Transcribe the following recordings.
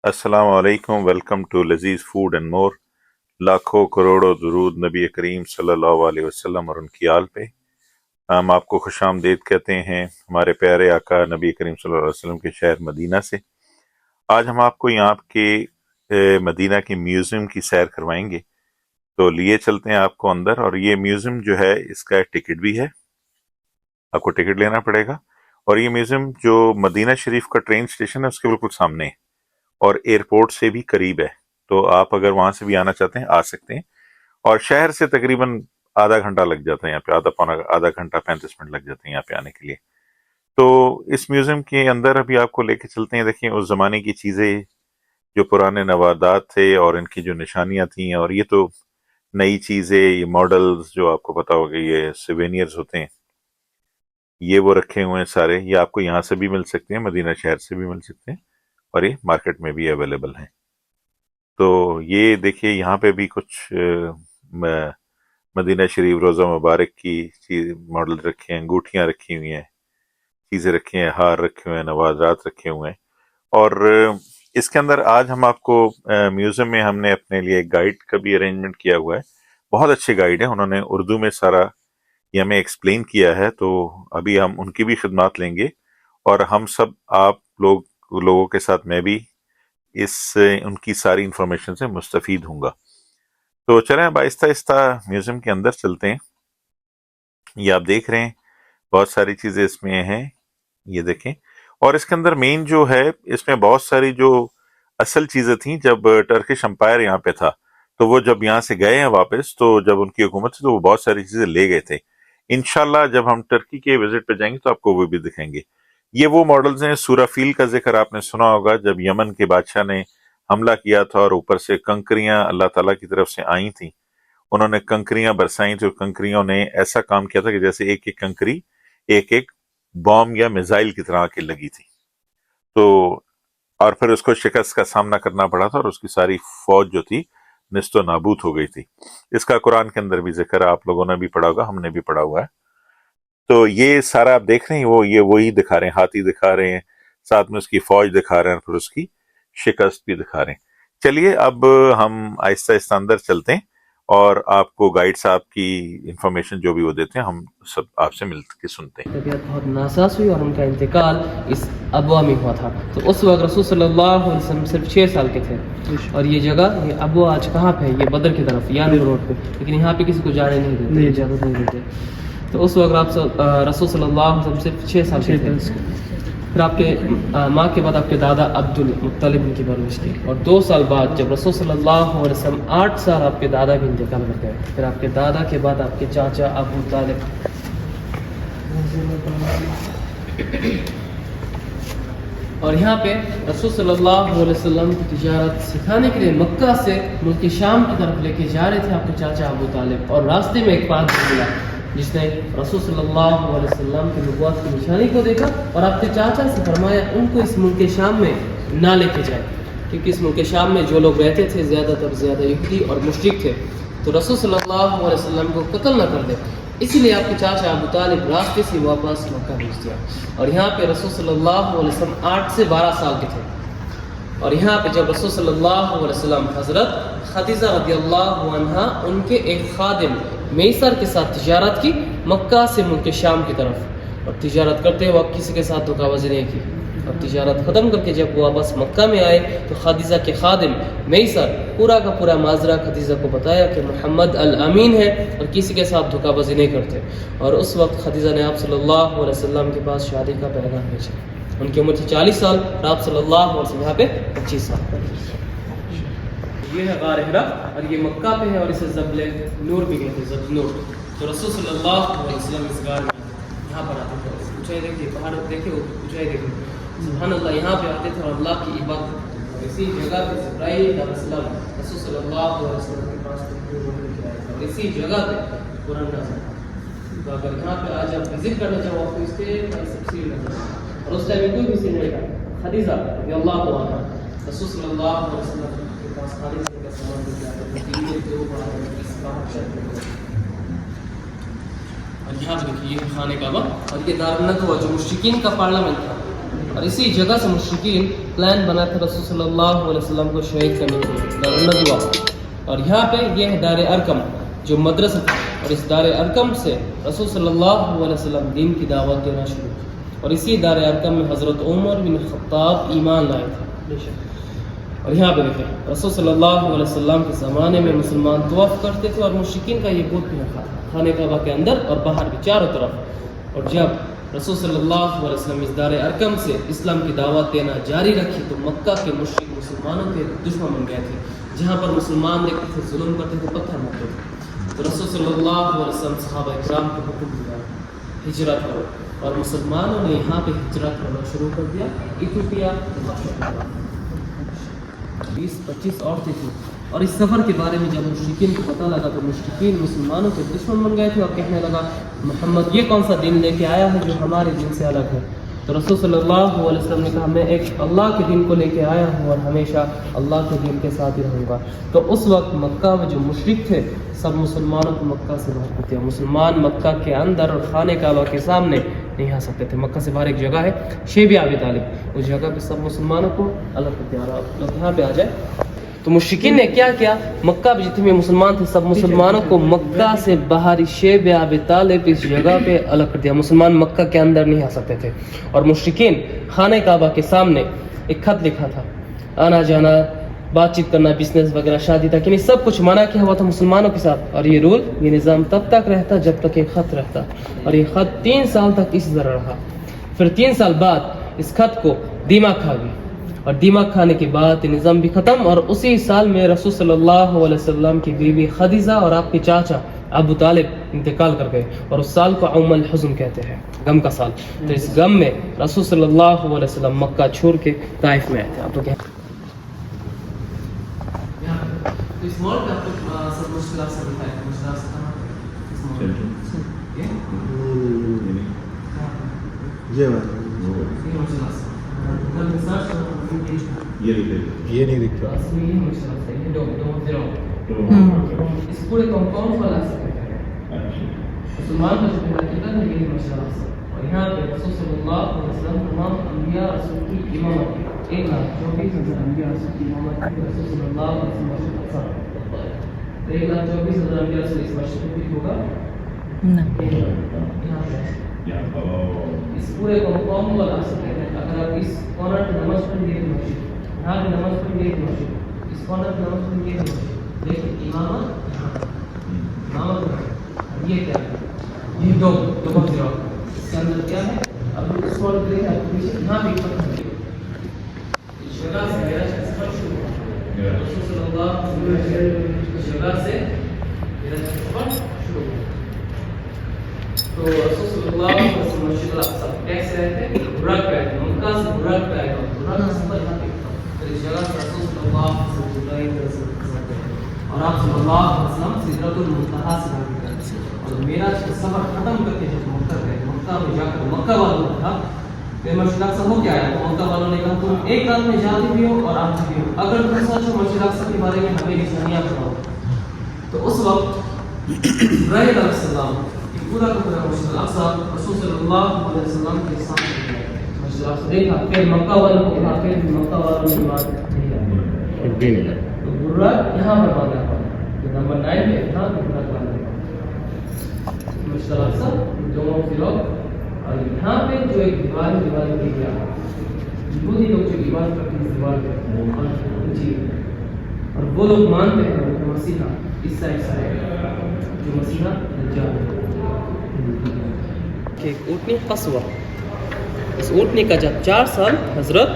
السلام علیکم، welcome to لذیذ فوڈ اینڈ مور۔ لاکھوں کروڑوں درود نبی کریم صلی اللہ علیہ وسلم اور ان کی آل پہ۔ ہم آپ کو خوش آمدید کہتے ہیں ہمارے پیارے آقا نبی کریم صلی اللہ علیہ وسلم کے شہر مدینہ سے۔ آج ہم آپ کو یہاں کے مدینہ کے میوزیم کی سیر کروائیں گے، تو لیے چلتے ہیں آپ کو اندر۔ اور یہ میوزیم جو ہے اس کا ٹکٹ بھی ہے، آپ کو ٹکٹ لینا پڑے گا۔ اور یہ میوزیم جو مدینہ شریف کا ٹرین اسٹیشن ہے اس کے بالکل سامنے ہے اور ایئرپورٹ سے بھی قریب ہے، تو آپ اگر وہاں سے بھی آنا چاہتے ہیں آ سکتے ہیں۔ اور شہر سے تقریباً آدھا گھنٹہ لگ جاتا ہے یہاں پہ، آدھا گھنٹہ 35 منٹ لگ جاتے ہیں یہاں پہ آنے کے لیے۔ تو اس میوزیم کے اندر ابھی آپ کو لے کے چلتے ہیں۔ دیکھیں اس زمانے کی چیزیں، جو پرانے نوادات تھے اور ان کی جو نشانیاں تھیں، اور یہ تو نئی چیزیں، یہ ماڈلز جو آپ کو پتا ہوگا، یہ سیوینئرز ہوتے ہیں، یہ وہ رکھے ہوئے ہیں سارے۔ یہ آپ کو یہاں سے بھی مل سکتے ہیں، مدینہ شہر سے بھی مل سکتے ہیں، اور یہ مارکیٹ میں بھی اویلیبل ہیں۔ تو یہ دیکھیے یہاں پہ بھی کچھ مدینہ شریف روضہ مبارک کی چیز ماڈل رکھے ہیں، انگوٹھیاں رکھی ہوئی ہیں، چیزیں رکھی ہیں، ہار رکھے ہوئے ہیں، نوازات رکھے ہوئے ہیں۔ اور اس کے اندر آج ہم آپ کو میوزیم میں ہم نے اپنے لیے ایک گائیڈ کا بھی ارینجمنٹ کیا ہوا ہے۔ بہت اچھے گائیڈ ہیں، انہوں نے اردو میں سارا یہ ہمیں ایکسپلین کیا ہے، تو ابھی ہم ان کی بھی خدمات لیں گے، اور ہم سب آپ لوگوں کے ساتھ میں بھی ان کی ساری انفارمیشن سے مستفید ہوں گا۔ تو چلیں اب آہستہ آہستہ میوزیم کے اندر چلتے ہیں۔ یہ آپ دیکھ رہے ہیں بہت ساری چیزیں اس میں ہیں، یہ دیکھیں۔ اور اس کے اندر مین جو ہے، اس میں بہت ساری جو اصل چیزیں تھیں جب ٹرکش امپائر یہاں پہ تھا، تو وہ جب یہاں سے گئے ہیں واپس، تو جب ان کی حکومت سے، تو وہ بہت ساری چیزیں لے گئے تھے۔ انشاءاللہ جب ہم ٹرکی کے وزٹ پہ جائیں گے تو آپ کو وہ بھی دکھائیں گے۔ یہ وہ ماڈلز ہیں، سورافیل کا ذکر آپ نے سنا ہوگا، جب یمن کے بادشاہ نے حملہ کیا تھا اور اوپر سے کنکریاں اللہ تعالیٰ کی طرف سے آئی تھیں، انہوں نے کنکریاں برسائی تھیں، اور کنکریوں نے ایسا کام کیا تھا کہ جیسے ایک ایک کنکری ایک ایک بام یا میزائل کی طرح کے لگی تھی۔ تو اور پھر اس کو شکست کا سامنا کرنا پڑا تھا، اور اس کی ساری فوج جو تھی نست و نابود ہو گئی تھی۔ اس کا قرآن کے اندر بھی ذکر ہے، آپ لوگوں نے بھی پڑھا ہوگا، ہم نے بھی پڑھا ہوا ہے۔ تو یہ سارا آپ دیکھ رہے ہیں، یہ وہی دکھا رہے ہیں، ہاتھی دکھا رہے ہیں، ساتھ میں اس کی فوج دکھا رہے ہیں، پھر اس کی شکست بھی دکھا رہے ہیں۔ چلیے اب ہم آہستہ آہستہ اندر چلتے ہیں، اور آپ کو گائیڈ صاحب کی انفارمیشن جو بھی وہ دیتے ہیں، ہم سب آپ سے مل کے سنتے ہیں۔ طبیعت بہت ناساز ہوئی اور ان کا انتقال اس ابوا میں ہوا تھا۔ تو اس وقت رسول صلی اللہ علیہ وسلم صرف 6 سال کے تھے، اور یہ جگہ، یہ ابوا آج کہاں پہ ہے؟ یہ بدر کی طرف، یعنی روڈ پہ، لیکن یہاں پہ کسی کو جانے نہیں دیتے، اجازت نہیں دیتے۔ تو اس وقت آپ رسول صلی اللہ علیہ وسلم صرف 6 سال کے تھے۔ پھر آپ کے ماں کے بعد آپ کے دادا عبد المطلب ان کی پرورش کی، اور 2 سال بعد جب رسول صلی اللہ علیہ وسلم 8 سال، آپ کے دادا بھی انتقال کر گئے۔ پھر آپ کے دادا کے بعد آپ کے چاچا ابو طالب۔ اور یہاں پہ رسول صلی اللہ علیہ وسلم کی تجارت سکھانے کے لیے مکہ سے ملک شام کی طرف لے کے جا رہے تھے آپ کے چاچا ابو طالب، اور راستے میں ایک پادری ملا جس نے رسول صلی اللہ علیہ وسلم کی نبوت کی نشانی کو دیکھا، اور آپ کے چاچا سے فرمایا ان کو اس ملک شام میں نہ لے کے جائے، کیونکہ اس ملک شام میں جو لوگ رہتے تھے زیادہ یہودی اور مشرک تھے، تو رسول صلی اللہ علیہ وسلم کو قتل نہ کر دے، اسی لیے آپ کے چاچا ابو طالب راستے سے واپس مکہ بھیج دیا۔ اور یہاں پہ رسول صلی اللہ علیہ وسلم 8 سے 12 سال کے تھے، اور یہاں پہ جب رسول صلی اللہ علیہ وسلم حضرت خدیجہ رضی اللہ عنہا ان کے ایک خادم میسر کے ساتھ تجارت کی مکہ سے ملک شام کی طرف، اور تجارت کرتے وقت کسی کے ساتھ دھوکہ بازی نہیں کی۔ اور تجارت ختم کر کے جب وہ واپس مکہ میں آئے تو خدیجہ کے خادم میسر پورا کا پورا ماجرا خدیجہ کو بتایا کہ محمد الامین ہے اور کسی کے ساتھ دھوکہ بازی نہیں کرتے۔ اور اس وقت خدیجہ نے آپ صلی اللہ علیہ وسلم کے پاس شادی کا پیغام بھیجا۔ ان کی عمر تھی 40 سال، اور آپ صلی اللہ علیہ وسلم یہاں پہ 25 سال۔ یہ ہے غار حرا، اور یہ مکہ پہ ہے، اور اسے زبل نور بھی کہتے ہیں، زبل نور۔ تو رسول صلی اللہ علیہ وسلم اس غار میں یہاں پر آتے تھے، اونچائی دیکھیے، پہاڑ دیکھیے، اونچائی دیکھیے، سبحان اللہ، یہاں پہ آتے تھے اور اللہ کی عبادت۔ اسی جگہ پہ جبرائیل علیہ السلام رسول صلی اللہ علیہ وسلم کے پاس اور اسی جگہ پہ قرآن نازل ہوا۔ تو اگر یہاں پہ آج آپ وزٹ کرنا چاہو، آپ کو اس کے تفصیل نظر، اور اس ٹائم کوئی بھی سی نہیں تھا۔ خدیجہ رضی اللہ عنہا رسول صلی اللہ علیہ وسلم کے پاس خالص کا سامان لے کے آتے تھے، اور یہاں پہ دیکھیے یہ خانہ کعبہ، اور یہ دار الندوہ جو مشرکین کا پارلیمنٹ تھا، اور اسی جگہ سے مشرکین پلان بنا تھا رسول صلی اللہ علیہ وسلم کو شہید کرنے کے لیے دار الندوہ. اور یہاں پہ یہ ہے دار ارقم جو مدرسہ تھا, اور اس دار ارقم سے رسول صلی اللہ علیہ وسلم دین کی دعوت دینا شروع کی. اور اسی دار ارقم میں حضرت عمر بن خطاب ایمان لائے تھے. اور یہاں پہ دیکھیں رسول صلی اللہ علیہ وسلم کے زمانے میں مسلمان طواف کرتے تھے, اور مشرکین کا یہ بت بھی رکھا تھا خانہ کعبہ کے اندر اور باہر بھی چاروں طرف. اور جب رسول صلی اللہ علیہ وسلم اس دار ارقم سے اسلام کی دعوت دینا جاری رکھی تو مکہ کے مشرک مسلمانوں کے دشمن بن گئے تھے. جہاں پر مسلمان دیکھتے تھے ظلم کرتے تھے, پتھر مارتے تھے, تو رسول صلی اللہ علیہ وسلم صحابہ کرام کو حکم دیا ہجرت کرو, اور مسلمانوں نے یہاں پہ ہجرت کرنا شروع کر دیا. ایتھوپیا 20-25 عورتیں تھیں. اور اس سفر کے بارے میں جب مشرکین کو پتہ لگا تو مشرکین مسلمانوں کے دشمن بن گئے تھے, اور کہنے لگا محمد یہ کون سا دین لے کے آیا ہے جو ہمارے دین سے الگ ہے. تو رسول صلی اللہ علیہ وسلم نے کہا میں ایک اللہ کے دین کو لے کے آیا ہوں اور ہمیشہ اللہ کے دین کے ساتھ ہی رہوں گا. تو اس وقت مکہ میں جو مشرک تھے سب مسلمانوں کو مکہ سے باہر کر دیا. مسلمان مکہ کے اندر اور خانہ کعبہ کے سامنے نہیں آ سکتے تھے. مکہ سے باہر ایک جگہ ہے شیب ابی طالب, اس جگہ پہ سب مسلمانوں کو الگ کر دیا. اور یہاں پہ آ جائے تو مشرکین نے کیا کیا, مکہ میں جتنے مسلمان تھے سب مسلمانوں کو مکہ سے باہر شیب ابی طالب اس جگہ پہ الگ کر دیا. مسلمان مکہ کے اندر نہیں آ سکتے تھے. اور مشرکین خانہ کعبہ کے سامنے ایک خط لکھا تھا, آنا جانا بات چیت کرنا بزنس وغیرہ شادی تک یعنی سب کچھ منع کیا ہوا تھا مسلمانوں کے ساتھ. اور یہ رول یہ نظام تب تک رہتا جب تک یہ خط رہتا, اور یہ خط 3 سال تک اسی طرح رہا. پھر 3 سال بعد اس خط کو دیمک کھا گئی, اور دیمک کھانے کے بعد نظام بھی ختم. اور اسی سال میں رسول صلی اللہ علیہ وسلم کی بیوی خدیجہ اور آپ کے چاچا ابو طالب انتقال کر گئے, اور اس سال کو عام الحزن کہتے ہیں, غم کا سال. تو اس غم میں رسول صلی اللہ علیہ وسلم مکہ چھوڑ کے طائف میں آئے تھے. آپ لوگ اس مول کا سب مشکلات سے دکھایا تھا. مشکلات سے یہ نہیں دکھتا. اس پورے کمپاؤنڈ کو لا سکتے ہیں مسلمان کا جو حقیقت ہے یہی مشورہ ہے. اور یہاں پہ رسول صلی اللہ علیہ وسلم تمام انبیاء رسول کی امامت 1,24,000 انبیاء رسول کی امامت کی. رسول صلی اللہ علیہ وسلم 1,24,000 انبیاء رسول اس مشرق بھی ہوگا اس پورے کمپاؤنڈ کو لا سکتے ہیں. اگر آپ اس کارنر پہ نماز پڑھیں گے مسجد, یہاں پہ نماز پڑھیں گے مسجد, اس کارنر پہ نماز پڑھیں گے مسجد, لیکن امامت یہ کیا ہے, یہ دو بہت زیادہ اس کے اندر کیا ہے. اب اس کو دیکھیں آپ پیچھے یہاں بھی اس جگہ سے میرا سفر شروع ہوا. رسول صلی اللہ علیہ وسلم اس جگہ سے میرا سفر شروع ہوا. تو رسول صلی اللہ علیہ وسلم مسجد الاقصی کیسے رہتے ہیں, برق پہ آئے, مکہ سے برق پہ آئے, برق کا سفر یہاں پہ. پھر اس جگہ سے رسول صلی اللہ علیہ وسلم اور آپ صلی اللہ علیہ وسلم سدرۃ المنتہا سے آگے گئے. اور معراج کا سفر ختم کر کے جب مکہ گئے, مکہ میں جا کر مکہ والوں نے کہا کہ مسجد اقصی ہو کیا ہے. تو مکہ والوں نے کہا تم ایک رات میں جاتے بھی ہو اور آتے بھی ہو, اگر تم سچ ہو مسجد اقصی کے بارے میں ہمیں نشانیاں بتاؤ. تو اس وقت ابراہیم علیہ السلام پورا کا پورا مسجد اقصی رسول صلی اللہ علیہ وسلم کے سامنے مسجد اقصی دیکھا. پھر مکہ والوں کو کہا, پھر مکہ والوں نے بات نہیں ہے. تو برق یہاں پر باندھا ہوا ہے, نمبر 9 ہے, یہاں پہ برق باندھا ہوا ہے مسجد اقصی دونوں فروغ. اور یہاں پہ جو ایک دیوار کی گیا یہودی لوگ جو عبادت کرتے ہیں دیوار پہ جی, اور وہ لوگ مانتے ہیں کہ مسیحا اس سائڈ سے آئے گا جو مسیحا دجال ہے. کہ ایک اونٹنی قصوہ, اس اونٹنی کا جب 4 سال حضرت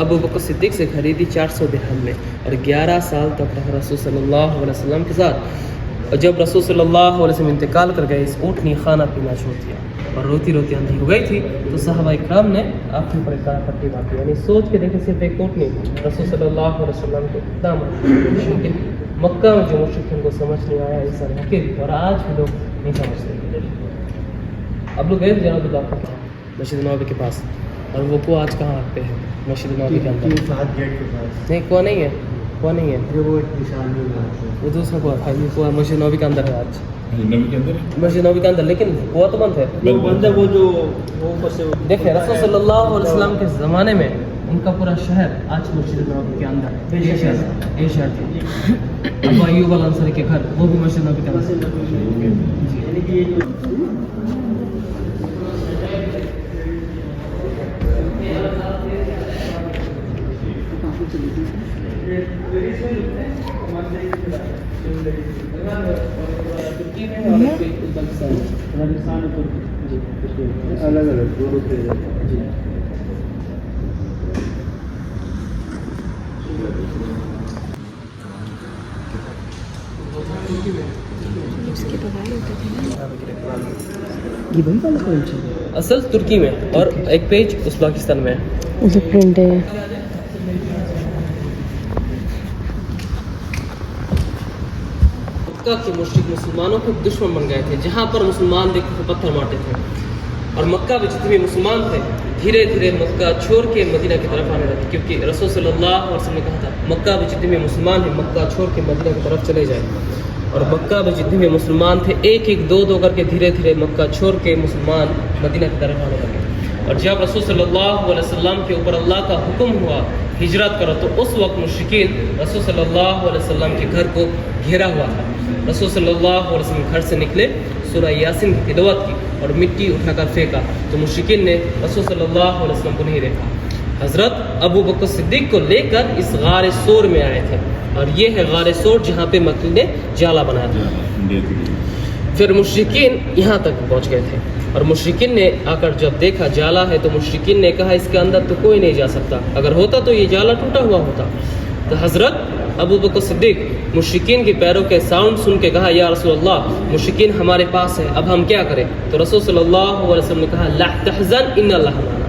ابو بکر صدیق سے خریدی 400 درہم میں, اور 11 سال تک رہا رسول صلی اللہ علیہ وسلم کے ساتھ. اور جب رسول صلی اللہ علیہ وسلم انتقال کر گئے اس اونٹنی کھانا پینا چھوڑ دیا اور روتی روتی اندھی ہو گئی تھی. تو صحابہ کرام نے آپ کے اوپر ایک کارا پٹی باندھی, یعنی سوچ کے دیکھیں صرف ایک اونٹنی رسول صلی اللہ علیہ وسلم کے دامن. لیکن مکہ میں جو مشرکین کو سمجھ نہیں آیا اس طرح کے, اور آج بھی لوگ نہیں سمجھتے. اب لوگ گئے تھے جناب اللہ کا مسجد نبوی کے پاس, اور وہ کو آج کہاں پہ ہے مسجد نبوی کے اندر نہیں, کو نہیں ہے, کو نہیں ہے, وہ دوسرا کو مسجد نبوی کے اندر ہے آج. नबी के अंदर मस्जिद नबी के अंदर, लेकिन वो तो बंद है। वो बंद है, वो जो वो ऊपर से देखिए रसूल सल्लल्लाहु अलैहि वसल्लम के ज़माने में उनका पूरा शहर आज मस्जिद नबी के अंदर है। ये शहर थे। अबू अय्यूब अल अंसारी के घर वो भी मस्जिद नबी के अंदर। यानी कि ये जो अलग अलग दो रुपये जी। ये वही वाला पेज है असल तुर्की में, और एक पेज उज़्बेकिस्तान में है। जो प्रिंट है मक्का के मुश्रिक मुसलमानों के दुश्मन बन गए थे। जहाँ पर मुसलमान देखते थे पत्थर मारते थे, और मक्का में जितने भी मुसलमान थे धीरे धीरे मक्का छोड़ के मदीना की तरफ आने लगे, क्योंकि रसूल सल्लल्लाहु अलैहि वसल्लम ने कहा था मक्का में जितने भी मुसलमान हैं मक्का छोड़ के मदीना की तरफ चले जाए। और मक्का में जितने भी मुसलमान थे एक एक दो दो करके धीरे धीरे मक्का छोड़ के मुसलमान मदीना की तरफ आने लगे। और जब रसूल सल्लल्लाहु अलैहि वसल्लम के ऊपर अल्लाह का हुक्म हुआ हिजरत करो, तो उस वक्त मुश्रिकीन रसूल सल्लल्लाहु अलैहि वसल्लम के घर को घेरा हुआ था। रसूल सल्लल्लाहु अलैहि वसल्लम घर से निकले, सूरह यासीन की तिलावत की और मिट्टी उठाकर फेंका, तो मुश्रिकीन ने रसूल सल्लल्लाहु अलैहि वसल्लम को नहीं देखा। हज़रत अबू बकर सिद्दीक को लेकर इस गार सोर में आए थे, और ये है गार सोर जहाँ पे मक्की ने जाला बनाया था। फिर मुश्रिकीन यहाँ तक पहुँच गए थे, और मुश्रिकीन ने आकर जब देखा जाला है, तो मुश्रिकीन ने कहा इसके अंदर तो कोई नहीं जा सकता, अगर होता तो ये जाला टूटा हुआ होता। तो हज़रत अबू बकर सिद्दीक मुश्रिकीन के पैरों के साउंड सुन के कहा या रसूल अल्लाह, मुश्रिकीन हमारे पास है, अब हम क्या करें? तो रसूल सल्लल्लाहु अलैहि वसल्लम ने कहा ला तहज़न इन्नल्लाह माना,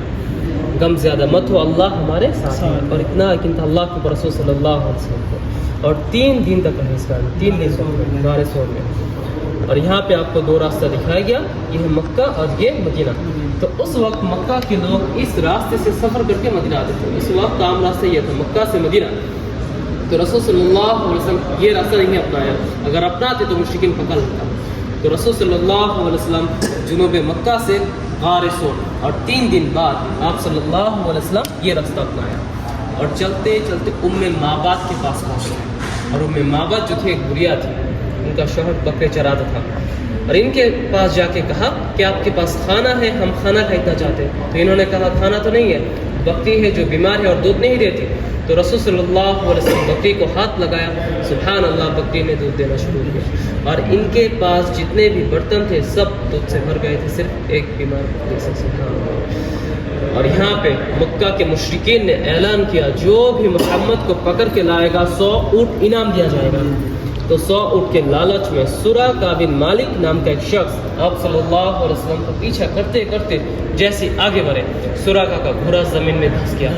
गम ज़्यादा मत हो, अल्लाह हमारे साथ है। और इतना यकीन था अल्लाह के रसूल सल्लल्लाहु अलैहि वसल्लम को। और 3 दिन तक रहे इसका, 3 दिन गारे सोर में। और यहाँ पे आपको 2 रास्ता दिखाया गया, ये है मक्का और ये मदीना। तो उस वक्त मक्का के लोग इस रास्ते से सफ़र करके मदीना आते थे। इस वक्त आम रास्ता ये था मक्का से मदीना। तो रसूल सल्लल्लाहु अलैहि वसल्लम ये रास्ता नहीं अपनाया, अगर अपनाते तो मुश्रिकीन पकड़ लेता। तो रसूल सल्लल्लाहु अलैहि वसल्लम जुनूब मक्का से गार सोर, और 3 दिन बाद आप सल्लल्लाहु अलैहि वसल्लम ये रास्ता अपनाया, और चलते चलते उम्मे माबाद के पास पहुँचे। और उम्मे माबाद जो थी एक बुढ़िया थी, उनका शौहर बकरे चराता था, और इनके पास जाके कहा कि आपके पास खाना है, हम खाना खरीदना चाहते हैं। तो इन्होंने कहा खाना तो नहीं है, बकरी है जो बीमार है और दूध नहीं देती। तो रसूल सल्लल्लाहु अलैहि वसल्लम बकरी को हाथ लगाया, सुभान अल्लाह, बकरी ने दूध देना शुरू किया। और इनके पास जितने भी बर्तन थे सब दूध से भर गए थे, सिर्फ एक बीमार बकरी से, सुभान अल्लाह। और यहाँ पे मक्का के मुश्रिकीन ने ऐलान किया जो भी मुहम्मद को पकड़ के लाएगा 100 ऊँट इनाम दिया जाएगा। तो 100 ऊँट के लालच में सुराका बिन मालिक नाम का एक शख्स आप सल्लल्लाहु अलैहि वसल्लम का पीछा करते करते जैसे आगे बढ़े, सुराका का घोड़ा जमीन में धंस गया।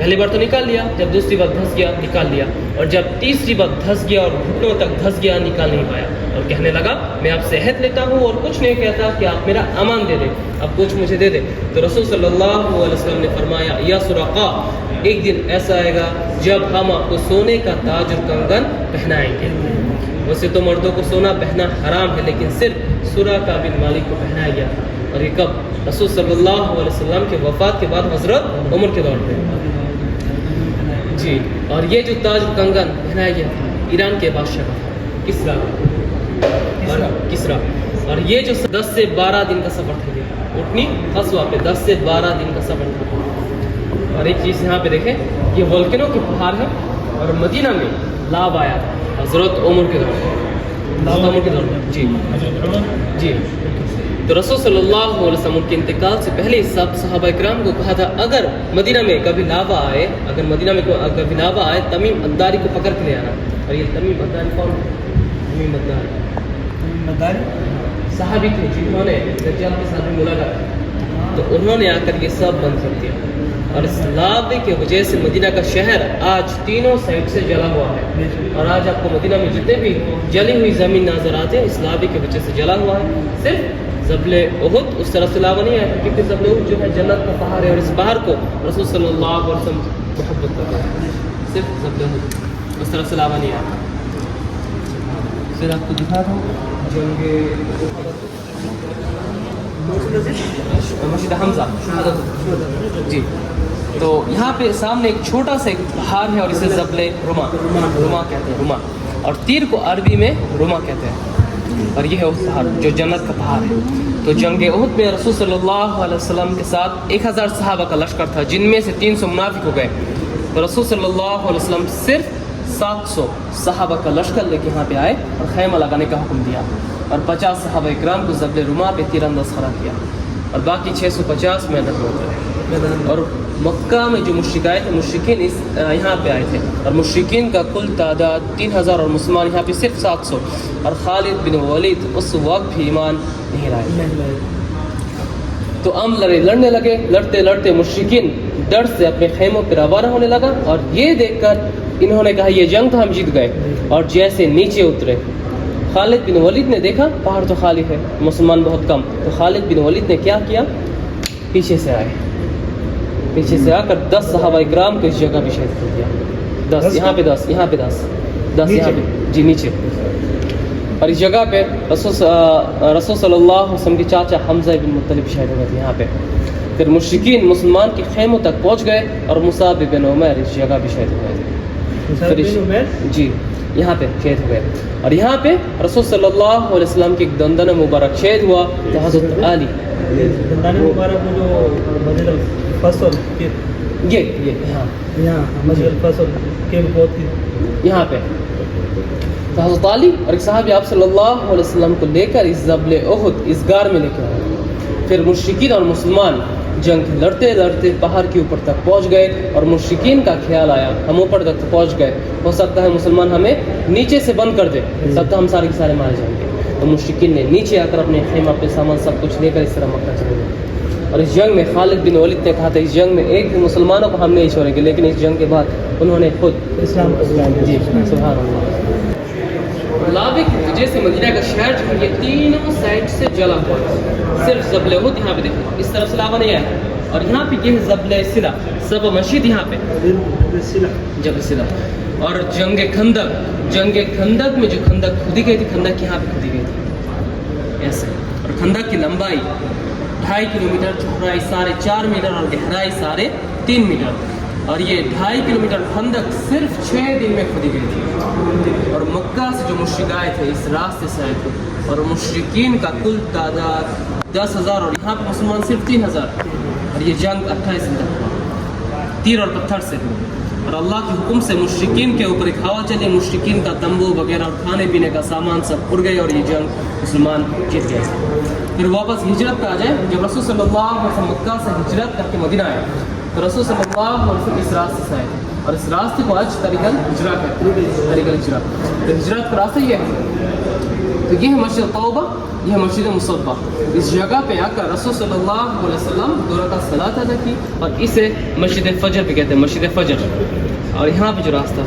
पहली बार तो निकाल लिया, जब दूसरी बार धंस गया निकाल लिया, और जब तीसरी बार धंस गया और घुटनों तक धंस गया, निकाल नहीं पाया। और कहने लगा मैं आपसे अहद लेता हूँ और कुछ नहीं कहता कि आप मेरा अमान दे दें, अब कुछ मुझे दे दे। तो रसूल सल्लल्लाहु अलैहि वसल्लम ने फरमाया या सुराका, एक दिन ऐसा आएगा जब हम आपको सोने का ताज और कंगन पहनाएंगे। वैसे तो मर्दों को सोना पहना हराम है, लेकिन सिर्फ सुराका बिन मालिक को पहनाया गया था। और ये कब? रसूल सल्लल्लाहु अलैहि वसल्लम के वफात के बाद हज़रत उमर के दौर में जी। और ये जो ताज और कंगन पहनाया गया था ईरान के बादशाह का था, किसरा। और ये जो 10 से 12 दिन का सफ़र था, ये उठनी कस्बा पे 10 से 12 दिन का सफ़र था। और एक चीज़ यहाँ पे देखें, ये वोल्केनो के पहाड़ है, और मदीना में लाभ आया था हज़रत उमर के दौर में जी। तो रसूल सल्लल्लाहु अलैहि वसल्लम के इंतकाल से पहले सब सहाबा इकराम को कहा था अगर मदीना में कभी लावा आए, कभी लावा आए, तमीम अद्दारी को पकड़ के ले आना। और ये तमीम अद्दारी कौन? तमीम अद्दारी सहाबी थे जिन्होंने दज्जाल के साथ मुलाकात की, तो उन्होंने आकर ये सब बंद कर दिया। और इस लावे की वजह से मदीना का शहर आज तीनों साइड से जला हुआ है। और आज आपको मदीना में जितने भी जली हुई ज़मीन नजर आते हैं, इस लावे की वजह से जला हुआ है। सिर्फ ज़बले उहुद उस तरफ से लावा नहीं आया, क्योंकि ज़बले उहुद जो है जन्नत का पहाड़ है, और इस पहाड़ को रसूल सल्लल्लाहु अलैहि वसल्लम मोहब्बत करते हैं। सिर्फ ज़बले उहुद उस तरफ से लावा नहीं आया। फिर आपको दिखाता हूँ मस्जिद हमजा जी। तो यहाँ पे सामने एक छोटा सा एक पहाड़ है और इसे ज़बले रुमा कहते हैं, रुमा, और तीर को अरबी में रुमा कहते हैं। और ये है वो पहाड़ जो जन्नत का पहाड़ है। तो जंग उहद में रसूल सल्लल्लाहु अलैहि वसल्लम के साथ 1000 सहाबा का लश्कर था, जिनमें से 300 मुनाफिक हो गए। तो रसूल सल्लल्लाहु अलैहि वसल्लम सिर्फ 700 सहाबा का लश्कर लेके यहाँ पे आए और खैमा लगाने का हुक्म दिया, और 50 सहाबा इकराम को ज़बले रुमा पे तीरंदाज खड़ा किया, और बाकी 650 मैदान में उतरे। और मक्का में जो मुश्रिकाए थे, मुश्रिकीन इस यहाँ पे आए थे, और मुश्रिकीन का कुल तादाद 3000 और मुसलमान यहाँ पे सिर्फ 700। और खालिद बिन वलीद उस वक्त भी ईमान नहीं लाए। तो हम लड़ने लगे, लड़ते लड़ते मुश्रिकीन डर से अपने खेमों पर रवाना होने लगा, और ये देखकर इन्होंने कहा ये जंग तो हम जीत गए। और जैसे नीचे उतरे, खालिद बिन वलीद ने देखा पहाड़ तो खाली है, मुसलमान बहुत कम। तो खालिद बिन वलीद ने क्या किया, पीछे से आए, पीछे से आकर 10 सहाबा इकराम को इस जगह पे शहीद कर दिया। 10 यहाँ पे 10 यहाँ पे 10 यहाँ पे जी नीचे। और इस जगह पे रसूल सल्लल्लाहु अलैहि वसल्लम के चाचा हमजा बिन मुत्तलिब शहीद हो गए थे यहाँ पे। फिर मुश्रिकीन मुसलमान के खेमों तक पहुँच गए, और मुसाब बिन उमैर इस जगह पे शहीद हो गए थे जी, यहाँ पे शहीद हुए। और यहाँ पे रसूल सल्लल्लाहु अलैहि वसल्लम की दंदन मुबारक शहीद हुआ। तो हज़रत अली दंदन मुबारक में जो मस्जिद फसल ये हाँ यहाँ मस्जिद फसल के बहुत यहाँ पे तो हज़रत अली और एक साहब आप सल्लल्लाहु अलैहि वसल्लम को लेकर इस ज़बले उहुद इस गार में लेकर आए। फिर मुश्रिकीन और मुसलमान जंग लड़ते लड़ते पहाड़ के ऊपर तक पहुंच गए, और मुश्रिकीन का ख्याल आया हम ऊपर तक पहुंच गए, हो सकता है मुसलमान हमें नीचे से बंद कर दे, तब तो हम सारे के सारे मारे जाएंगे। तो मुश्रिकीन ने नीचे आकर अपने खेमा पे सामान सब कुछ लेकर इस तरह मक्का चले गए। और इस जंग में खालिद बिन वलीद ने कहा था इस जंग में एक भी मुसलमानों को हम नहीं छोड़ेंगे, लेकिन इस जंग के बाद उन्होंने खुद इस्लाम जी सुभान अल्लाह। लावे की वजह से मदीना का शहर जो है ये तीनों साइड से जला हुआ है। सिर्फ ज़बले उहुद यहाँ पे देखो, इस तरफ से लावा नहीं आया, और यहाँ पे ये है ज़बले सिला, सब मस्जिद यहाँ पे जबल सिला। और जंग खंदक में जो खंदक खुदी गई थी, खंदक यहाँ पे खुदी गई थी ऐसे। और खंदक की लंबाई 2.5 किलोमीटर, चौड़ाई 4.5 मीटर और गहराई 3.5 मीटर। और ये 2.5 किलोमीटर खंदक सिर्फ 6 दिन में खुदी गई थी। और मक्का से जो मुश्रिक आए थे इस रास्ते से आए थे, और मुश्रिकीन का कुल तादाद 10,000, और यहाँ पे मुसलमान सिर्फ 3,000। और ये जंग 28 दिन तक हुआ, तीर और पत्थर से। और अल्लाह के हुक्म से मुश्रिकीन के ऊपर एक हवा चली, मुश्रिकीन का तंबू वगैरह और खाने पीने का सामान सब उड़ गए, और ये जंग मुसलमान जीत गए। फिर वापस हिजरत पे आ जाए, जब रसूल सल्लल्लाहु अलैहि वसल्लम मक्का से हिजरत करके मदीना आए, तो रसूल सल्लल्लाहु अलैहि वसल्लम इस रास्ते से आए, और इस रास्ते को आज तरीक़ल हिजरा कहते हैं, तरीक़ल हिजरा। तो हिजरत का रास्ता ये है। तो ये है मस्जिद तौबा, ये है मस्जिद मुसब्बा। इस जगह पे आकर रसूल सल्लल्लाहु अलैहि वसल्लम 2 रकात सलात अदा की, और इसे मस्जिद फजर भी कहते हैं, मस्जिद फजर। और यहाँ पे जो रास्ता,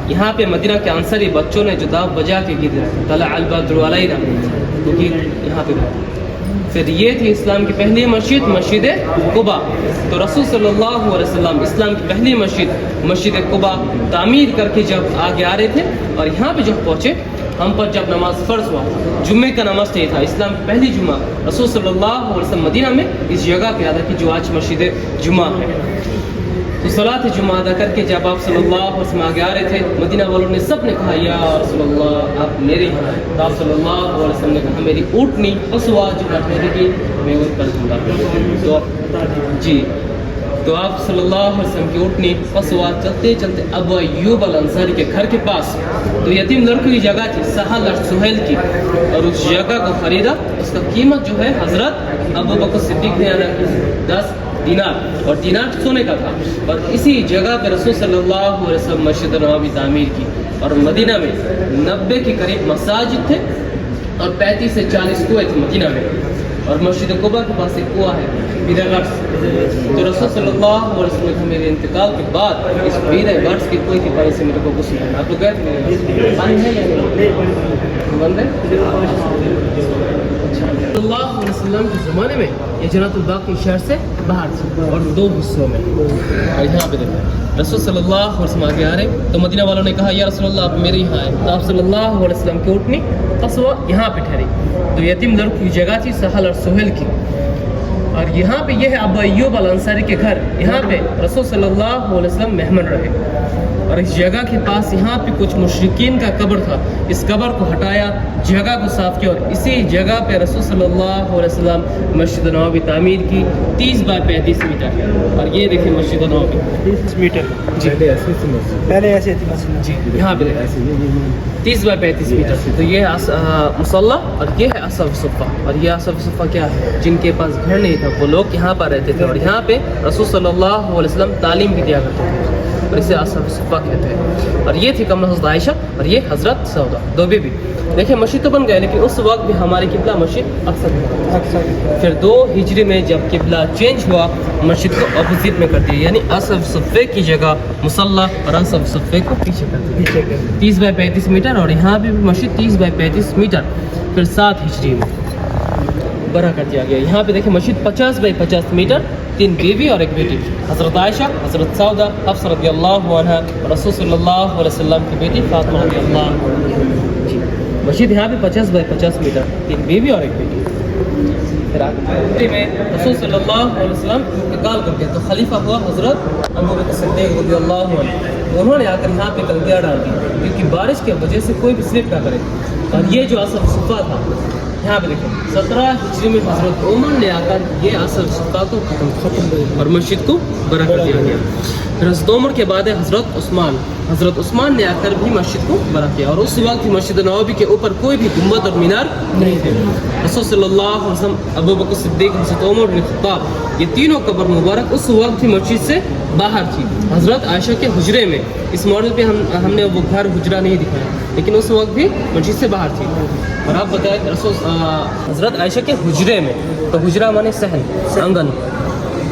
यहाँ पे मदीना के अंसारी बच्चों ने जो दाव बजा के गीत गाए, तला अल बद्रु अलैना, तो गीत यहाँ पे गाए। फिर ये थी इस्लाम की पहली मस्जिद, मस्जिद कुबा। तो रसूल सल्लल्लाहु अलैहि वसल्लम इस्लाम की पहली मस्जिद, मस्जिद कुबा तामीर करके जब आगे आ रहे थे, और यहाँ पे जब पहुँचे, हम पर जब नमाज फ़र्ज हुआ, जुम्मे का नमाज नहीं था, इस्लाम की पहली जुम्मा रसूल सल्लल्लाहु अलैहि वसल्लम मदीना में इस जगह पे अदा की जो आज मस्जिद जुम्मा है। तो सलात जुम्मा अदा करके जब आप सल्लल्लाहु अलैहि वसल्लम आगे आ रहे थे, मदीना वालों ने सब ने कहा या रसूलल्लाह आप मेरे यहाँ हैं। तो आप सल्लल्लाहु अलैहि वसल्लम ने कहा मेरी ऊँटनी पशुआ जो बैठेगी मैं वो कर दूँगा। तो जी, तो आप सल्लल्लाहु अलैहि वसल्लम की ऊँटनी पशुआ चलते चलते अबू अय्यूब अल अंसारी के घर के पास, तो यतीम लड़कों की जगह थी सहल और सुहेल की, और उस जगह को खरीदा। उसका कीमत जो है हज़रत अबू बकर सिद्दीक़ ने अदा की 10 दीनार, और दीनार सोने का था। और इसी जगह पे रसूल सल्लल्लाहु अलैहि वसल्लम मस्जिद नबवी तामीर की। और मदीना में 90 के करीब मसाजिद थे, और 35 से 40 कुएं थे मदीना में। और मस्जिद कुबा के पास एक कुआं है बीरा गर्स। तो रसूल सल्लल्लाहु अलैहि वसल्लम मेरे इंतकाल के बाद इस बीरा गर्स के कुएं के पानी से मेरे को गुस्ल करना। आप लोग गए थे, पानी है या नहीं? बंद है। सल्लल्लाहु अलैहि वसल्लम के ज़माने में ये जन्नत बाकी शहर से बाहर थी और 2 हिस्सों में। और यहाँ पे देखो रसूल सल्लल्लाहु अलैहि वसल्लम आगे आ रहे तो मदीना वालों ने कहा या रसूल अल्लाह आप मेरे यहाँ आए, तो आप सल्लल्लाहु अलैहि वसल्लम की ऊँटनी कस्वा यहाँ पे ठहरी। तो यतीम लड़कों की जगह थी सहल और सुहेल की। और यहाँ पे ये है अबू अय्यूब अल अंसारी के घर, यहाँ पे रसूल सल्लल्लाहु अलैहि वसल्लम मेहमान रहे। और इस जगह के पास यहाँ पे कुछ मुशरिकीन का कब्र था, इस कब्र को हटाया, जगह को साफ किया और इसी जगह पे रसूल सल्लल्लाहु अलैहि वसल्लम मस्जिद नबवी तामीर की 30 बाय 35 मीटर। और ये देखिए मस्जिद नबवी 30 मीटर जी पहले ऐसे थी मस्जिद जी, यहाँ पे 30 बाय 35 मीटर। तो ये मुसल्ला और ये है असफ सुफ़ा। और ये असफ सुफ़ा क्या है, जिनके पास घर नहीं था वो लोग यहाँ पर रहते थे और यहाँ पे रसूल सल्लल्लाहु अलैहि वसल्लम तालीम भी दिया करते थे और इसे असफ सुफ़ा कहते हैं। और ये थी कमरा हज़रत आयशा और ये हज़रत सौदा, दो बीबी। देखिए मस्जिद तो बन गए लेकिन उस वक्त भी हमारी किबला मस्जिद अक्सर। फिर 2 हिजरी में जब किबला चेंज हुआ मस्जिद को अपोजिट में कर दिया, यानी असफ सुफ़े की जगह मुसल्ला और असफ सुफ़े को पीछे कर दिया 30 बाय 35 मीटर। और यहाँ भी मस्जिद 30 बाय 35 मीटर फिर 7 हिजरी में बड़ा कर दिया गया। यहाँ पे देखिए मस्जिद 50 बाय 50 मीटर, 3 बीवी और 1 बेटी, हज़रत आयशा, हज़रत सौदा, हफ्सा रज़ियल्लाहु अन्हा, रसूल सल्लल्लाहु अलैहि वसल्लम की बेटी फातिमा रज़ियल्लाहु अन्हा। मस्जिद यहाँ पे 50 बाय 50 मीटर, 3 बीवी और 1 बेटी। फिर आगे में रसूल सल्लल्लाहु अलैहि वसल्लम इंतकाल कर गया तो खलीफा हुआ हज़रत अबू बकर सिद्दीक़ रज़ियल्लाहु अन्हु। उन्होंने आकर यहाँ पे कलगिया डाल दी क्योंकि बारिश की वजह से कोई भी स्लिप ना करे। और ये जो असफ सुफ़ा था यहाँ पे देखो 17 हिजरी में हज़रत उमर ने आकर ये असफ सुफ़ा को ख़त्म और मस्जिद को बड़ा कर दिया गया। फिर हज़रत उमर के बाद है हज़रत उस्मान ने आकर भी मस्जिद को बड़ा किया। और उस वक्त भी मस्जिद नबवी के ऊपर कोई भी गुंबद और मीनार नहीं थे। रसूल सल्लल्लाहु अलैहि वसल्लम, अबू बकर सिद्दीक़, हज़रत उमर बिन ख़त्ताब, ये तीनों कब्र मुबारक उस वक्त भी मस्जिद से बाहर थी, हज़रत आयशा के हुजरे में। इस मॉडल पे हमने वो घर हुजरा नहीं दिखाया लेकिन उस वक्त भी मस्जिद से बाहर थी। और आप बताएं रसूल हज़रत आयशा के हुजरे में, तो हुजरा माने सहन, आंगन,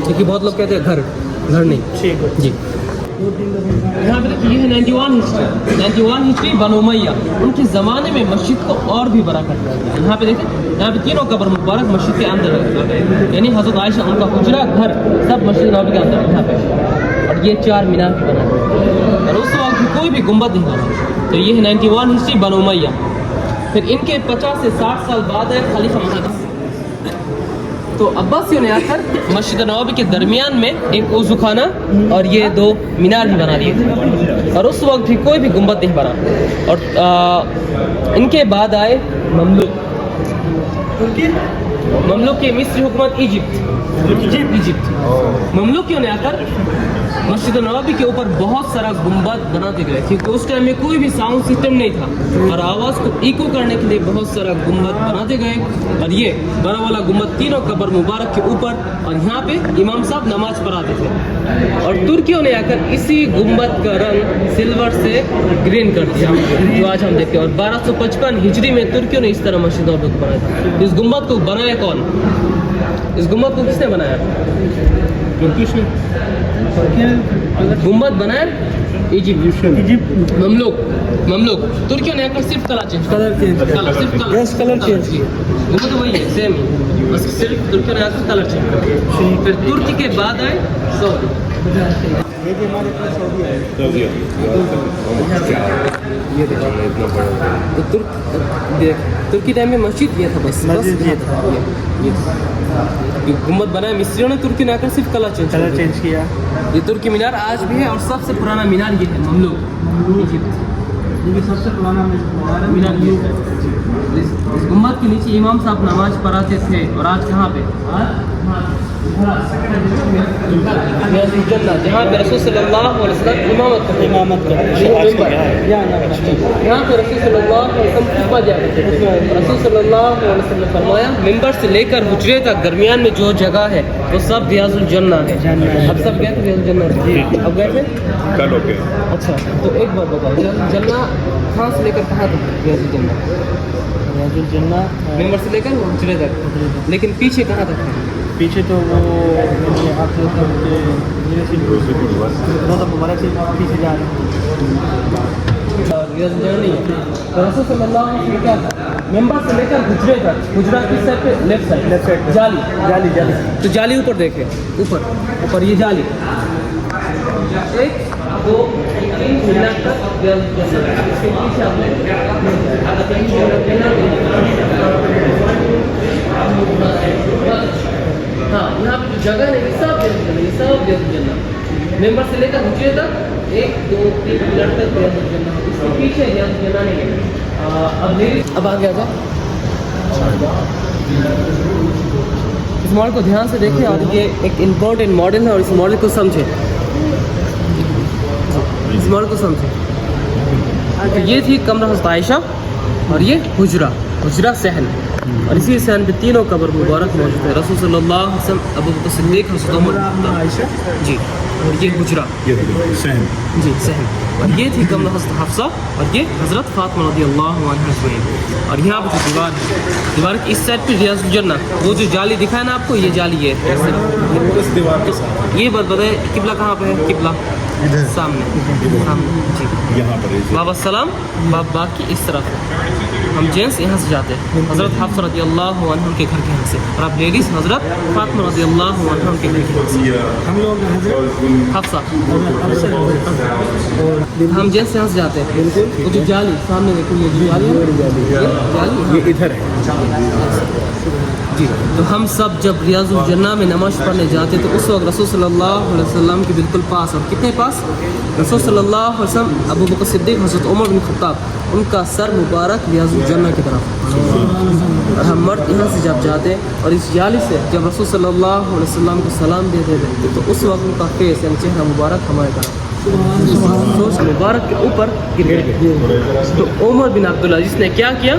क्योंकि बहुत लोग कहते हैं घर नहीं जी। यहाँ पे देखिए ये है 91 हिजरी बनु उमय्या, उनके ज़माने में मस्जिद को और भी बड़ा कर दिया गया। यहाँ पे देखिए यहाँ पे तीनों कब्र मुबारक मस्जिद के अंदर रखे गए, यानी हज़रत आयशा उनका हुजरा घर सब मस्जिद नबवी के अंदर यहाँ पे। और ये 4 मीनार भी बना और उस वक्त भी कोई भी गुंबद नहीं बना। तो ये है 91 हिजरी बनु उमय्या। फिर इनके 50 से 60 साल बाद है खलीफा महदी। तो अब्बासियों ने आकर मस्जिद नबवी के दरमियान में एक वज़ू खाना और ये 2 मीनार भी बना दिए थे और उस वक्त भी कोई भी गुंबद नहीं बना। और इनके बाद आए ममलूक की मिस्री हुकूमत इजिप्ट। ममलूकियों ने आकर मस्जिद नबवी के ऊपर बहुत सारा गुंबद बनाते गए क्योंकि उस टाइम में कोई भी साउंड सिस्टम नहीं था और आवाज़ को इको करने के लिए बहुत सारा गुंबद बनाते गए। और ये बड़ा वाला गुंबद तीनों कब्र मुबारक के ऊपर और यहाँ पे इमाम साहब नमाज पढ़ाते थे। और तुर्कियों ने आकर इसी गुंबद का रंग सिल्वर से ग्रीन कर दिया जो आज हम देखते हैं। और 1255 हिजरी में तुर्कियों ने इस तरह मस्जिद नबवी को बनाया था। इस गुंबद को बनाया कौन, इस गुंबद को किसने बनाया? गुंबद बनाया इजिप्ट ममलूक। तुर्कियों ने आकर सिर्फ कलर चेंज गुंबद तो वही है सेम ही, बस सिर्फ तुर्कियों ने आकर कलर चेंज कर दिया। फिर तुर्की के बाद आए सऊदी। तुर्की टाइम में मस्जिद ये था, बस ये गुंबद बनाया मिस्रियों ने, तुर्की ने आकर सिर्फ कलर चेंज किया। ये तुर्की मीनार आज भी है और सबसे पुराना मीनार ये है ममलूक इजिप्ट। सबसे पुराना मीनार ये है। इस गुंबद के नीचे इमाम साहब नमाज पढ़ाते थे। और आज कहाँ पे, जहाँ पे रसूल सल्लल्लाहु अलैहि वसल्लम इमामत करते यहाँ पे रसूल सल्लल्लाहु अलैहि वसल्लम खुतबा दिया करते थे। रसूल सल्लल्लाहु अलैहि वसल्लम ने फरमाया मिंबर से लेकर हुजरे तक दरमियान में जो जगह है वो सब रियाजुल जन्ना है। अब सब गए थे रियाजुल जन्ना, अब गए थे कल हो गया। अच्छा तो एक बात बताओ, रियाजुल जन्ना कहाँ से लेकर कहाँ तक? रियाजुल जन्ना मिंबर से लेकर हुजरे तक, लेकिन पीछे कहाँ तक है? पीछे तो वो मुबारक से पीछे जा रहे हैं। रियाज जन्नत नहीं है। तो रसूल सल्लल्लाहु अलैहि वसल्लम क्या था, मेंबर से लेकर हुजरे तक, हुजरा किस साइड पे, लेफ्ट साइड जाली जाली जाली, तो जाली ऊपर देखे, ऊपर ऊपर ये जाली 1 2 3 मिनट तक रियाज जन्नत, इसके पीछे आपने हाँ यहाँ पे जो जगह है ये सब रियाज जन्नत, मेंबर से लेकर हुजरे तक 1 2 3 मिनट तक रियाज जन्नत, इसके पीछे रियाज जन्नत नहीं है। अब आगे आ जाए, इस मॉडल को ध्यान से देखें और ये एक इम्पोर्टेंट मॉडल है और इस मॉडल को समझें, इस मॉडल को समझें। तो ये थी कमरा हज़रत आयशा और ये हुजरा, हुजरा सहन, और इसी सहन पे तीनों कब्र मुबारक मौजूद है, रसूल सल्लल्लाहु अलैहि वसल्लम, अबू बकर सिद्दीक़, हज़रत उमर जी, और ये हुजरा सहन जी सहन, और ये थी कमरा हज़रत हफ्सा और ये हज़रत फ़ातिमा रज़ियल्लाहु अन्हा अजमईन। और यहाँ पर जो दीवार है, दीवार की इस साइड पे रियाज़ुल जन्नत, वो जो जाली दिखा है ना आपको, ये जाली है इस दीवार के साथ ये बात बताए किबला कहाँ पे है, किबला सामने सामने जी, यहाँ पर बाबा सलाम बाब बाकी इस तरफ, हम जेंट्स यहाँ से जाते हैं, हज़रत हफ्सा रज़ियल्लाहु अन्हा के घर के यहाँ से, और आप लेडीज़ हज़रत फ़ातिमा रज़ियल्लाहु अन्हा के घर के यहाँ से, हम लोग हफ्सा हम जेंट्स यहाँ से जाते हैं। वो जो जाली सामने देखो, ये जो जाली है, ये इधर है जी। तो हम सब जब रियाज़ुल जन्नत में नमाज़ पढ़ने जाते तो उस वक्त रसूल सल्लल्लाहु अलैहि वसल्लम के बिल्कुल पास, और कितने पास, रसूल सल्लल्लाहु अलैहि वसल्लम, अबू बकर सिद्दीक़, हज़रत उमर बिन खत्ताब, उनका सर मुबारक रियाज़ुल जन्नत की तरफ, और हम मर्द यहाँ से जब जाते और इस जाली से जब रसूल सल्लल्लाहु अलैहि वसल्लम को सलाम देते थे तो उस वक्त उनका फेस यानी चेहरा मुबारक हमारे तरफ मुबारक के ऊपर गिर गए। तो उमर बिन अब्दुल्ला जिसने क्या किया,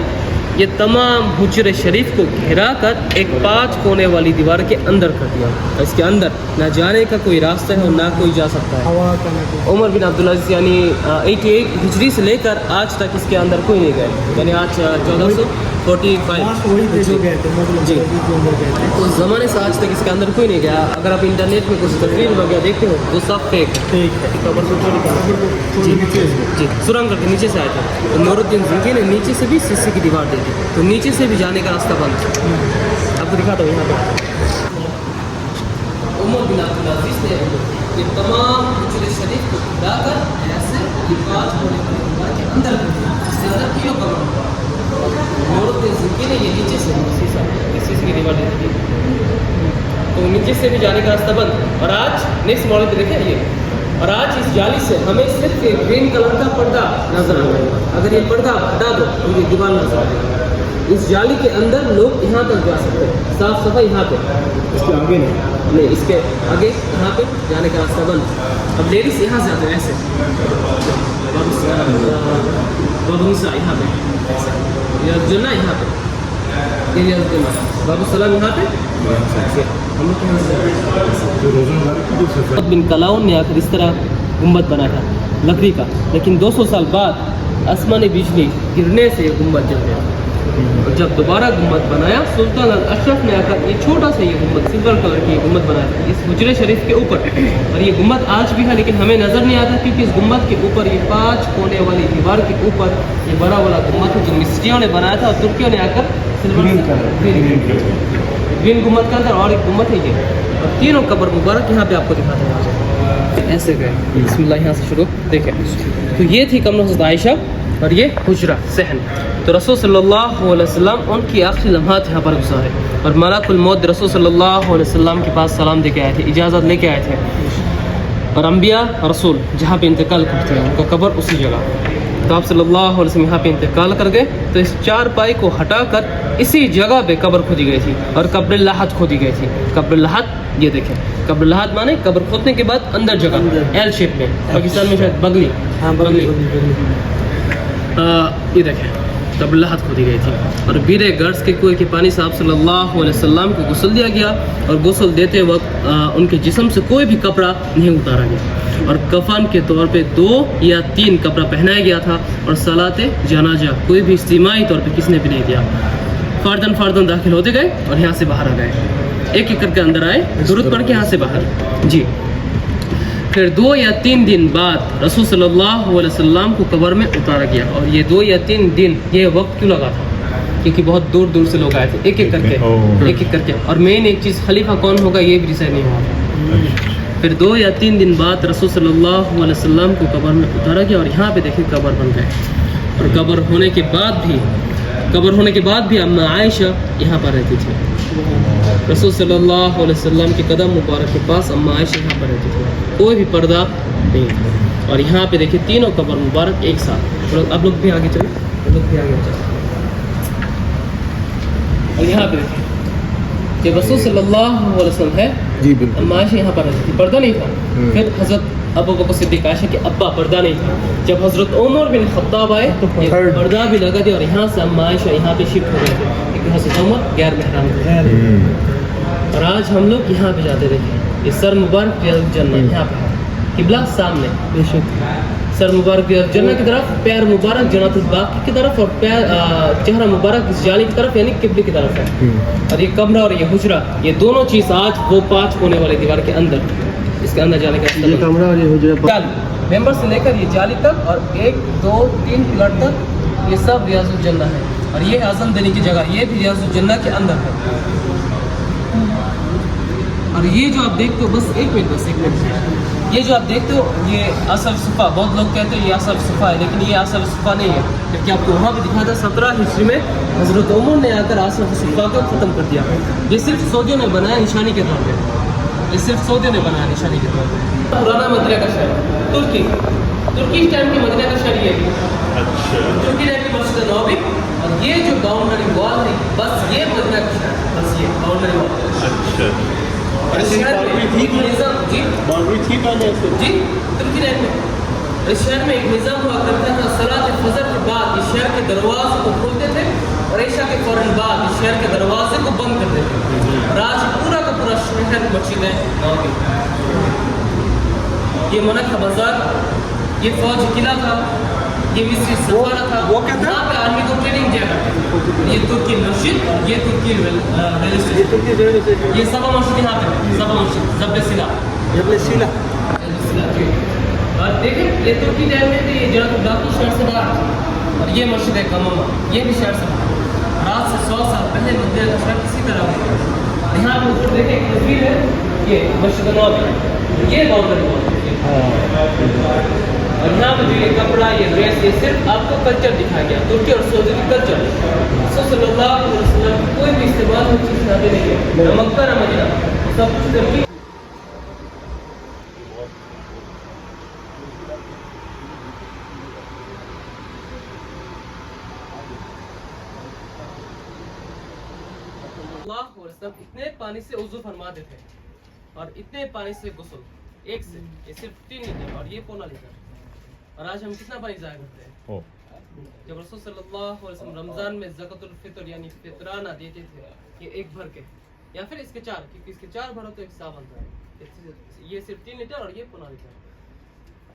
ये तमाम हुजरे शरीफ को घेरा कर एक 5 कोने वाली दीवार के अंदर कर दिया, इसके अंदर ना जाने का कोई रास्ता है और ना कोई जा सकता है। उमर बिन अब्दुल्ला यानी 88 हिजरी से लेकर आज तक इसके अंदर कोई नहीं गए, यानी आज 1445 जी, उस ज़माने से आज तक इसके अंदर कोई नहीं गया। अगर आप इंटरनेट में कुछ तस्वीर वगैरह देखते हो तो सब फेक है, जी सुरंग करके नीचे से आए थे, तो नूरुद्दीन ज़िंकी ने नीचे से भी शीशे की दीवार दे दी, तो नीचे से भी जाने का रास्ता बंद। आपको दिखाता हूँ यहाँ पर उमर बिन अब्दुल अज़ीज़ ने ये तमाम हुजरे शरीफ को गिराकर ऐसे 5 कोने वाली दीवार के अंदर कर दिया, जिसके अंदर तीनों कमरा, नूरुद्दीन ज़िंकी ने ये नीचे से शीशे की दीवार दे दी, तो नीचे से भी जाने का रास्ता बंद। और आज नेक्स्ट मॉडल पे देखें ये, और आज इस जाली से हमें सिर्फ एक ग्रीन कलर का पर्दा नजर आ रहा है, अगर ये पर्दा हटा दो तो ये दीवार नजर आ रही है। इस जाली के अंदर लोग यहाँ तक जा सकते हैं, साफ सफाई यहाँ पे, इसके आगे नहीं, इसके आगे यहाँ पे जाने का रास्ता बंद। अब लेडीज यहाँ से आते हैं ऐसे, बाबूसा यहाँ पे, जन्ना यहाँ पे, बाबू सलाम यहाँ पे, हम लोग बिन कलाउन ने आकर इस तरह गुम्बद बनाया था लकड़ी का, लेकिन 200 साल बाद आसमानी बिजली गिरने से ये गुम्बद जल गया। और जब दोबारा गुम्बद बनाया सुल्तान अल अशरफ ने आकर ये छोटा सा ये गुम्बद सिल्वर कलर की गुम्बद बनाया था इस हुजरे शरीफ के ऊपर, और ये गुम्बद आज भी है लेकिन हमें नज़र नहीं आता क्योंकि इस गुम्बद के ऊपर ये 5 कोने वाली दीवार के ऊपर ये बड़ा वाला गुम्बद है जो मिस्त्रियों ने बनाया था और तुर्कियों ने आकर ग्रीन गुम्बद के अंदर और एक गुम्बद है ये, और तीनों कब्र मुबारक यहाँ पे आपको दिखाते हैं ऐसे गए। बिस्मिल्लाह यहाँ से शुरू देखें, तो ये थी कमरा हज़रत आयशा और ये हुजरा सहन। तो रसूल सल्लल्लाहु अलैहि वसल्लम उनकी आखिरी लम्हात यहाँ पर गुजारे और मलाकुल मौत रसूल सल्लल्लाहु अलैहि वसल्लम के पास सलाम दे के आए थे, इजाज़त लेके आए थे, और अम्बिया रसूल जहाँ पे इंतकाल करते हैं उनका कब्र उसी जगह। तो आप सल्लल्लाहु अलैहि वसल्लम यहाँ पे इंतकाल कर गए तो इस 4 पाई को हटाकर इसी जगह पे कब्र खोदी गई थी और कब्र लाहत खोदी गई थी। कब्र लाहत ये देखें, कब्र लाहत माने कब्र खोदने के बाद अंदर जगह एल शेप में, पाकिस्तान में शायद बगली, हाँ बगली, ये देखें कब्र लाहत खोदी गई थी। और बीरे गर्ज के कुएं के पानी से आप सल्लल्लाहु अलैहि वसल्लम को गुस्ल दिया गया और गुस्ल देते वक्त उनके जिस्म से कोई भी कपड़ा नहीं उतारा गया और कफन के तौर पे 2 या 3 कपड़ा पहनाया गया था और सलाते जनाजा कोई भी इज्तिमाई तौर पे किसने भी नहीं दिया। फर्दन दाखिल होते गए और यहाँ से बाहर आ गए, एक एक करके अंदर आए, दुरूद पढ़ के यहाँ से बाहर जी। پھر 2 یا 3 دن بعد رسول صلی اللہ علیہ وسلم کو قبر میں اتارا گیا. اور یہ 2 یا 3 دن یہ وقت کیوں لگا تھا؟ کیونکہ بہت دور دور سے لوگ آئے تھے، ایک ایک کر کے. اور مین ایک چیز، خلیفہ کون ہوگا یہ بھی ڈیسائڈ نہیں ہوا تھا. پھر 2 یا 3 دن بعد رسول صلی اللہ علیہ وسلم کو قبر میں اتارا گیا. اور یہاں پہ دیکھیں قبر بن گئے. اور قبر ہونے کے بعد بھی اماں عائشہ یہاں پر رہتی تھی. رسول صلی اللہ علیہ وسلم کے قدم مبارک کے پاس اماں عائشہ یہاں پر رہتی تھی، کوئی بھی پردہ نہیں تھا. اور یہاں پہ دیکھیں تینوں قبر مبارک ایک ساتھ. اب لوگ بھی آگے چلیں، اور یہاں پہ دیکھیں کہ رسول صلی اللہ علیہ وسلم ہے، جی بالکل. اماں عائشہ یہاں پر رہتی تھی، پردہ نہیں تھا. پھر حضرت ابو بکر صدیق عائشہ کے ابا، پردہ نہیں تھا. جب حضرت عمر بن خطاب آئے یہ پردہ بھی لگا دیا. اور یہاں سے اماں عائشہ یہاں پہ شفٹ ہو گئے تھے کیونکہ حضرت عمر غیر محرم تھے. اور آج ہم لوگ یہاں پہ جاتے دیکھیں، یہ سر مبارک جنت یہاں پہ قبلہ سامنے، سر مبارک جنت کی طرف، پیر مبارک جنت الباقی کی طرف، اور پیر چہرہ مبارک اس جالی کی طرف یعنی قبلے کی طرف ہے. اور یہ کمرہ اور یہ حجرہ، یہ دونوں چیز آج وہ 5 کونے والے دیوار کے اندر، اس کے اندر جانے کا کمرہ اور یہ حجرہ ممبر سے لے کر یہ جالی تک، اور 1 2 3 پلر تک، یہ سب ریاض الجنہ ہے. اور یہ اذان دینے کی جگہ، یہ بھی ریاض الجنہ کے اندر ہے. اور یہ جو آپ دیکھتے ہو، بس ایک منٹ، یہ جو آپ دیکھتے ہو یہ اصل صفا، بہت لوگ کہتے ہیں یہ اصل صفا ہے، لیکن یہ اصل صفا نہیں ہے. کیونکہ آپ کو وہاں پہ دکھا تھا 17 ہجری میں حضرت عمر نے آ کر اصل صفا کو ختم کر دیا. یہ صرف سعودیوں نے بنایا نشانی کے طور پہ، یہ صرف سعودیوں نے بنایا نشانی کے طور پہ. پرانا مدینہ کا شہر ترکی ٹائم کی مدینہ کا شہر یہ ہے. ترکی ٹائم کی مسجد نبوی. اور یہ جو باؤنڈری وال ہے، بس یہ مدینہ کا شہر، بس یہ باؤنڈری وال. اور اس شہر میں ایک نظام، جی ترکی ٹائم میں اس شہر میں ایک نظام ہوا کرتا تھا. صلاۃ فجر کے بعد اس شہر کے دروازے کو کھولتے تھے، اور عشاء کے فوراً بعد اس شہر کے دروازے کو بند کرتے تھے. اور آج پورا کا پورا شہر مسجد نبوی. یہ منقع بازار، یہ فوج قلعہ تھا، یہ مصری سفارہ تھا، یہاں پہ آرمی کو ٹریننگ دیا کرتے تھے. یہ ترکی مسجد، اور یہ ترکی ریل اسٹیشن، یہ سبا مسجد یہاں پہ، سبا مسجد زب سلا. اور دیکھیں یہ ترکی ٹائم میں بھی جنت باقی شہر سے باہر تھی. اور یہ مسجد ہے کمما، یہ بھی شہر سے باہر. آج سے 100 سال پہلے مدینہ کا شہر کسی طرح ہوتا. یہاں پہ اوپر دیکھیں ایک تصویر ہے، یہ مسجد نبوی، یہ باؤنڈری وال. اور یہاں پہ جو یہ کپڑا، یہ ڈریس، یہ صرف آپ کو کلچر دکھایا گیا، ترکی اور سعودی کی کلچر. صلی اللہ علیہ وسلم کی کوئی بھی استعمال ہو چیز یہاں پہ نہیں ہے، نہ مکہ نہ مدینہ، سب کچھ ترکی. اللہ علیہ وسلم اتنے پانی سے وضو فرماتے تھے اور اتنے پانی سے غسل، ایک سے یہ صرف 3 لیٹر اور یہ پونا لیٹر. اور آج ہم کتنا پانی ضائع کرتے ہیں؟ جب رسول صلی اللہ علیہ وسلم رمضان میں زکوۃ الفطر یعنی فطرانہ دیتے تھے، یہ 1 بھر کے یا پھر اس کے 4، کیونکہ اس کے 4 بھرو تو 1 سا بنتا ہے. یہ صرف 3 لیٹر اور یہ پونا لیٹر.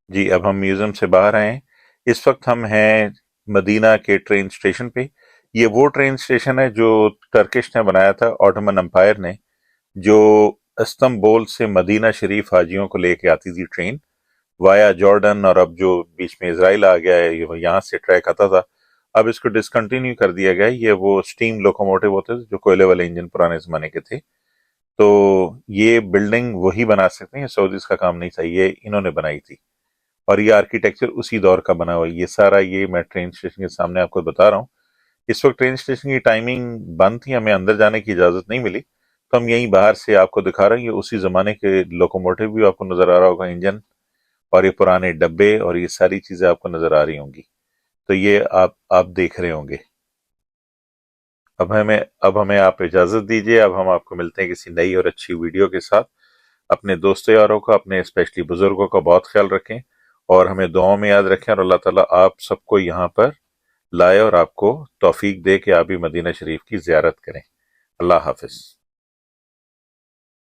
جی اب ہم میوزیم سے باہر آئے ہیں. اس وقت ہم ہیں مدینہ کے ٹرین اسٹیشن پہ. یہ وہ ٹرین اسٹیشن ہے جو ٹرکش نے بنایا تھا، آٹومن امپائر نے، جو استنبول سے مدینہ شریف حاجیوں کو لے کے آتی تھی ٹرین وایا جارڈن. اور اب جو بیچ میں اسرائیل آ گیا ہے، یہاں سے ٹریک آتا تھا، اب اس کو ڈسکنٹینیو کر دیا گیا ہے. یہ وہ سٹیم لوکوموٹیو ہوتے تھے جو کوئلے والے انجن پرانے زمانے کے تھے. تو یہ بلڈنگ وہی بنا سکتے ہیں، سعودیز کا کام نہیں تھا، یہ انہوں نے بنائی تھی. اور یہ آرکیٹیکچر اسی دور کا بنا ہوا ہے. یہ سارا یہ میں ٹرین اسٹیشن کے سامنے آپ کو بتا رہا ہوں. اس وقت ٹرین اسٹیشن کی ٹائمنگ بند تھی، ہمیں اندر جانے کی اجازت نہیں ملی، تو ہم یہیں باہر سے آپ کو دکھا رہے ہیں. یہ اسی زمانے کے لوکوموٹیو بھی آپ کو نظر آ رہا ہوگا، انجن، اور یہ پرانے ڈبے اور یہ ساری چیزیں آپ کو نظر آ رہی ہوں گی. تو یہ آپ دیکھ رہے ہوں گے. اب ہمیں آپ اجازت دیجئے. اب ہم آپ کو ملتے ہیں کسی نئی اور اچھی ویڈیو کے ساتھ. اپنے دوستوں یاروں کا، اپنے اسپیشلی بزرگوں کا بہت خیال رکھیں اور ہمیں دعاؤں میں یاد رکھیں. اور اللہ تعالیٰ آپ سب کو یہاں پر لائے اور آپ کو توفیق دے کہ آپ بھی مدینہ شریف کی زیارت کریں. اللہ حافظ.